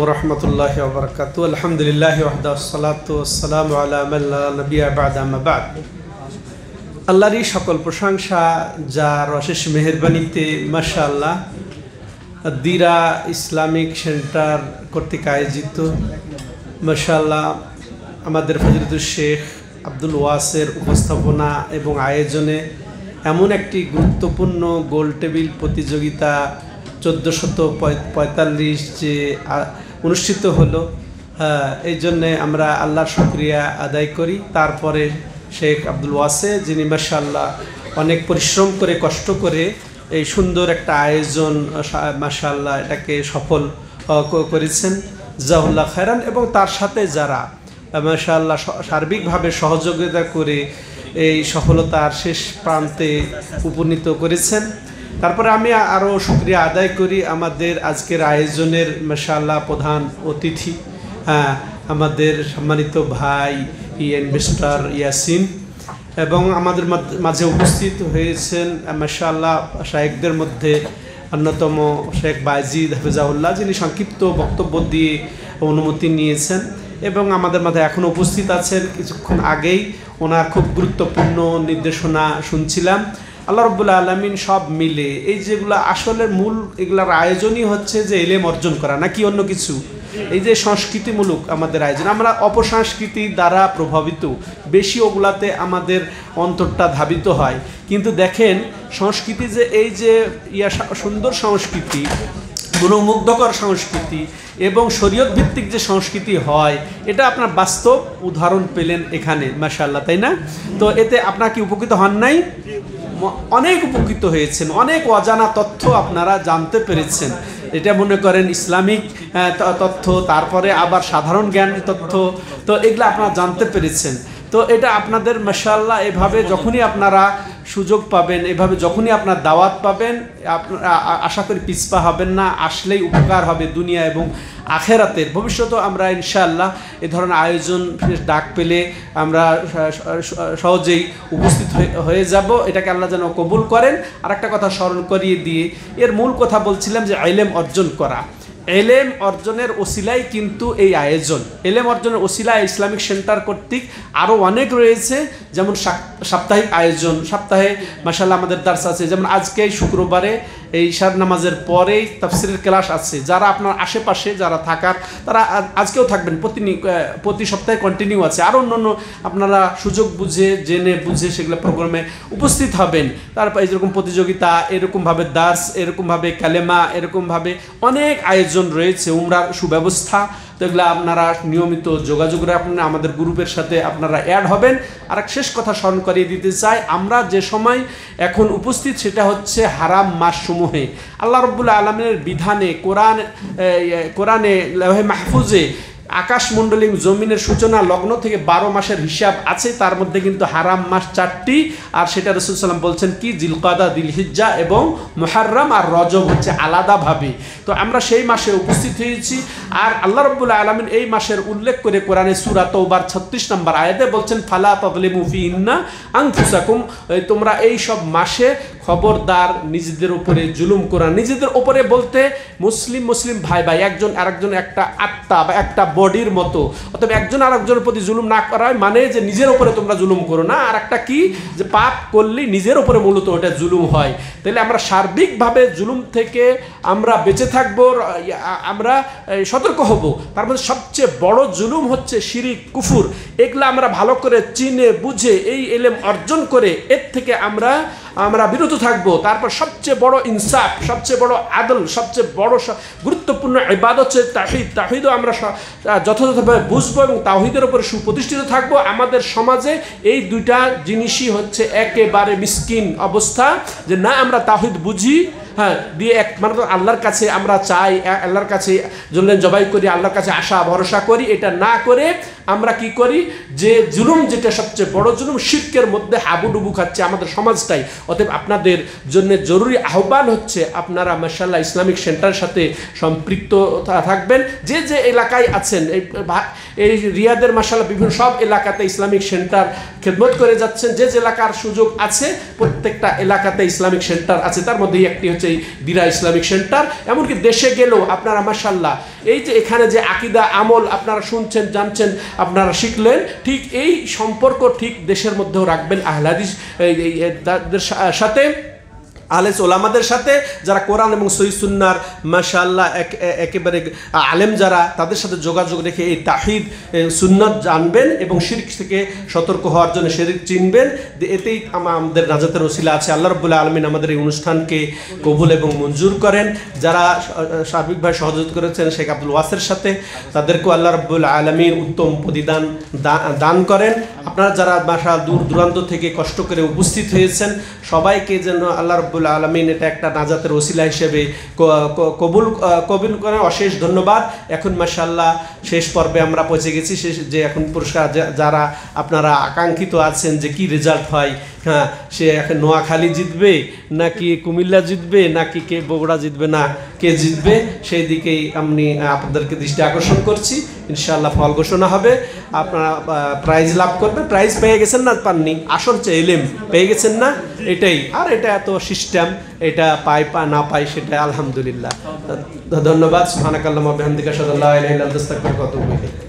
ওরহমতুল্লাহি ওয়া বারাকাতুহু আলহামদুলিল্লাহি ওয়াহদা ওয়াসসালাতু ওয়াসসালামু আলা মান লা নাবিয়্যা বা'দা আম্মা বা'দ। আল্লাহরই সকল প্রশংসা যার অশেষ মেহেরবানিতে মাশাআল্লাহ দিরা ইসলামিক সেন্টার কর্তৃক আয়োজিত মাশাআল্লাহ আমাদের ফজলতুল শেখ আব্দুল ওয়াসের উপস্থাপনা এবং আয়োজনে এমন একটি গুরুত্বপূর্ণ গোল টেবিল প্রতিযোগিতা 1445 যে অনুষ্ঠিত হলো, এই জন্যে আমরা আল্লাহর শুকরিয়া আদায় করি। তারপরে শেখ আব্দুল ওয়াসে যিনি মাশাআল্লাহ অনেক পরিশ্রম করে কষ্ট করে এই সুন্দর একটা আয়োজন মাশাআল্লাহ এটাকে সফল করেছেন, জাযাকাল্লাহু খায়রান। এবং তার সাথে যারা মাশাআল্লাহ সার্বিকভাবে সহযোগিতা করে এই সফলতার শেষ প্রান্তে উপনীত করেছেন। তারপরে আমি আরও শুকরিয়া আদায় করি আমাদের আজকের আয়োজনের মাশাআল্লাহ প্রধান অতিথি আমাদের সম্মানিত ভাই ইনভেস্টর ইয়াসিন, এবং আমাদের মাঝে উপস্থিত হয়েছেন মাশাআল্লাহ শায়েখদের মধ্যে অন্যতম শেখ বাইজিদ হাফিজাহুল্লাহ, যিনি সংক্ষিপ্ত বক্তব্য দিয়ে অনুমতি নিয়েছেন এবং আমাদের মাঝে এখনও উপস্থিত আছেন। কিছুক্ষণ আগেই ওনার খুব গুরুত্বপূর্ণ নির্দেশনা শুনছিলাম। আল্লাহ রাব্বুল আলামিন সব মিলে এই যেগুলো আসলে মূল এগুলার আয়োজনই হচ্ছে যে ইলম অর্জন করা, নাকি অন্য কিছু। এই যে সংস্কৃতিমূলক আমাদের আয়োজন, আমরা অপসংস্কৃতি দ্বারা প্রভাবিত বেশি, ওগুলাতে আমাদের অন্তরটা ধাবিত হয়। কিন্তু দেখেন সংস্কৃতি যে এই যে সুন্দর সংস্কৃতি, মনোমুগ্ধকর সংস্কৃতি এবং শরীয়ত ভিত্তিক যে সংস্কৃতি হয়, এটা আপনার বাস্তব উদাহরণ পেলেন এখানে মাশাআল্লাহ, তাই না? তো এতে আপনারা কি উপকৃত হন নাই? অনেক উপকৃত হয়েছেন, অনেক অজানা তথ্য আপনারা জানতে পেরেছেন। এটা মনে করেন ইসলামিক তথ্য, তারপরে আবার সাধারণ জ্ঞান তথ্য, তো এগুলো আপনারা জানতে পেরেছেন। তো এটা আপনাদের মাশাআল্লাহ এভাবে যখনই আপনারা সুযোগ পাবেন, এভাবে যখনই আপনার দাওয়াত পাবেন, আপনারা আশা করি পিছপা হবেন না, আসলেই উপকার হবে দুনিয়া এবং আখেরাতের। ভবিষ্যতেও আমরা ইনশাআল্লাহ এ ধরনের আয়োজন ডাক পেলে আমরা সহজেই উপস্থিত হয়ে যাব। এটাকে আল্লাহ যেন কবুল করেন। আর একটা কথা স্মরণ করিয়ে দিয়ে এর মূল কথা বলছিলাম যে ইলম অর্জন করা, এলেম অর্জনের ওসিলাই কিন্তু এই আয়োজন। এলেম অর্জনের ওসিলা ইসলামিক সেন্টার কর্তৃক আরও অনেক রয়েছে, যেমন সাপ্তাহিক আয়োজন, সপ্তাহে মাশাআল্লাহ আমাদের দার্স আছে, যেমন আজকে শুক্রবারে এই ইশার নামাজের পরেই তাফসিরের ক্লাস আছে। যারা আপনার আশেপাশে যারা থাকার তারা আজকেও থাকবেন, প্রতি সপ্তাহে কন্টিনিউ আছে। আরও অন্য আপনারা সুযোগ বুঝে জেনে বুঝে সেগুলো প্রোগ্রামে উপস্থিত হবেন। তারপর এইরকম প্রতিযোগিতা, এরকমভাবে দার্স, এরকমভাবে কালেমা, এরকমভাবে অনেক আয়োজন রয়েছে, উমরার সুব্যবস্থা। তো এগুলো আপনারা নিয়মিত যোগাযোগ রাখবেন, আমাদের গ্রুপের সাথে আপনারা অ্যাড হবেন। আর এক শেষ কথা স্মরণ করিয়ে দিতে চাই, আমরা যে সময় এখন উপস্থিত সেটা হচ্ছে হারাম মাসসমূহে। আল্লাহ রাব্বুল আলামিনের বিধানে কোরআনে লাওহে মাহফুজে আকাশমণ্ডলী জমিনের সূচনা লগ্ন থেকে 12 মাসের হিসাব আছে। তার মধ্যে কিন্তু হারাম মাস 4টি, আর সেটা রাসূল সাল্লাল্লাহু আলাইহি ওয়াসাল্লাম বলছেন কি জিলকাদা, দিলহিজ্জা এবং মুহররম আর রজব হচ্ছে আলাদাভাবে। তো আমরা সেই মাসে উপস্থিত হয়েছি। আর আল্লাহ রাব্বুল আলামিন এই মাসের উল্লেখ করে কোরআনে সূরা তাওবার 36 নম্বর আয়াতে বলছেন ফালা তাযলিমু ফিহিন্না আনফুসাকুম, তোমরা এই সব মাসে খবরদার নিজেদের উপরে জুলুম করা। নিজেদের উপরে বলতে মুসলিম ভাই একজন আরেকজন একটা আত্মা বা একটা বডির মতো, অথবা একজন আরেকজনের প্রতি জুলুম না করা মানে যে নিজের উপরে তোমরা জুলুম করো না। আর একটা কি যে পাপ করলেই নিজের উপরে মূলত ওটা জুলুম হয়। তাহলে আমরা সার্বিকভাবে জুলুম থেকে আমরা বেঁচে থাকবো, আমরা সতর্ক হব। তার মধ্যে সবচেয়ে বড় জুলুম হচ্ছে শিরিক, কুফুর। এগুলা আমরা ভালো করে চিনে বুঝে এই ইলম অর্জন করে এর থেকে আমরা বিরত থাকবো। তারপর সবচেয়ে বড় ইনসাফ, সবচেয়ে বড় আদল, সবচেয়ে বড় গুরুত্বপূর্ণ ইবাদত হচ্ছে তাওহীদ। তাওহীদও আমরা যথাযথভাবে বুঝবো এবং তাওহীদের উপরে সুপ্রতিষ্ঠিত থাকবো। আমাদের সমাজে এই দুইটা জিনিসই হচ্ছে একেবারে মিসকিন অবস্থা, যে না আমরা তাওহীদ বুঝি, দিয়ে মানে আল্লাহর কাছে আমরা চাই, আল্লাহর কাছে জবাই করি, আল্লাহর কাছে আশা ভরসা করি। এটা না করে আমরা কি করি যে জুলুম, যেটা সবচেয়ে বড় জুলুম, শিরকের মধ্যে হাবুডুবু খাচ্ছে আমাদের সমাজটাই। অতএব আপনাদের জন্য জরুরি আহ্বান হচ্ছে আপনারা মাশাআল্লাহ ইসলামিক সেন্টারের সাথে সম্পৃক্ত থাকবেন। যে এলাকায় আছেন, এই রিয়াদের মাশাআল্লাহ বিভিন্ন সব এলাকাতে ইসলামিক সেন্টার খেদমত করে যাচ্ছেন। যে এলাকার সুযোগ আছে প্রত্যেকটা এলাকাতে ইসলামিক সেন্টার আছে, তার মধ্যেই একটি হচ্ছে হচ্ছে এই দিরা ইসলামিক সেন্টার। এমনকি দেশে গেলেও আপনারা মাশাআল্লাহ এই যে এখানে যে আকীদা আমল আপনারা শুনছেন, জানছেন, আপনারা শিখলেন, ঠিক এই সম্পর্ক ঠিক দেশের মধ্যেও রাখবেন আহলে হাদিস তাদের সাথে, আহলে ওলামাদের সাথে, যারা কোরআন এবং সহিহ সুন্নাহর মাশাআল্লাহ একেবারে আলেম যারা, তাদের সাথে যোগাযোগ রেখে এই তাওহীদ সুন্নাত জানবেন এবং শিরক থেকে সতর্ক হওয়ার জন্য শিরক চিনবেন। এতেই আমাদের নাজাতের ওসিলা আছে। আল্লাহ রাব্বুল আলামিন আমাদের এই অনুষ্ঠানকে কবুল এবং মঞ্জুর করেন। যারা সার্বিকভাবে সহযোগিতা করেছেন শেখ আব্দুল ওয়াসের সাথে, তাদেরকেও আল্লাহ রাব্বুল আলামিন উত্তম প্রতিদান দান করেন। আপনারা যারা বাসা দূর দূরান্ত থেকে কষ্ট করে উপস্থিত হয়েছেন, সবাইকে যেন আল্লাহ রাব্বুল আলামিন এটা একটা নাজাতের ওসিলা হিসেবে কবুল করেন। অশেষ ধন্যবাদ। এখন মাশাআল্লাহ শেষ পর্বে আমরা পৌঁছে গেছি। যে এখন পুরস্কার যারা আপনারা আকাঙ্ক্ষিত আছেন যে কি রেজাল্ট হয়, হ্যাঁ, সে এখন নোয়াখালী জিতবে নাকি কুমিল্লা জিতবে নাকি কে বগুড়া জিতবে না কে জিতবে, সেই দিকেই আমি আপনাদেরকে দৃষ্টি আকর্ষণ করছি। ইনশাআল্লাহ ফল ঘোষণা হবে, আপনারা প্রাইজ লাভ করবেন। প্রাইজ পেয়ে গেছেন না পাননি, আসল চেয়ে ইলম পেয়ে গেছেন না, এটাই। আর এটা এত সিস্টেম, এটা পাই না পাই সেটা আলহামদুলিল্লাহ। ধন্যবাদ। সুবহানাকাল্লাহুম্মা ওয়া বিহামদিকা আশহাদু আল্লা ইলাহা ইল্লা আনতা আস্তাগফিরুকা ওয়া আতুবু ইলাইক।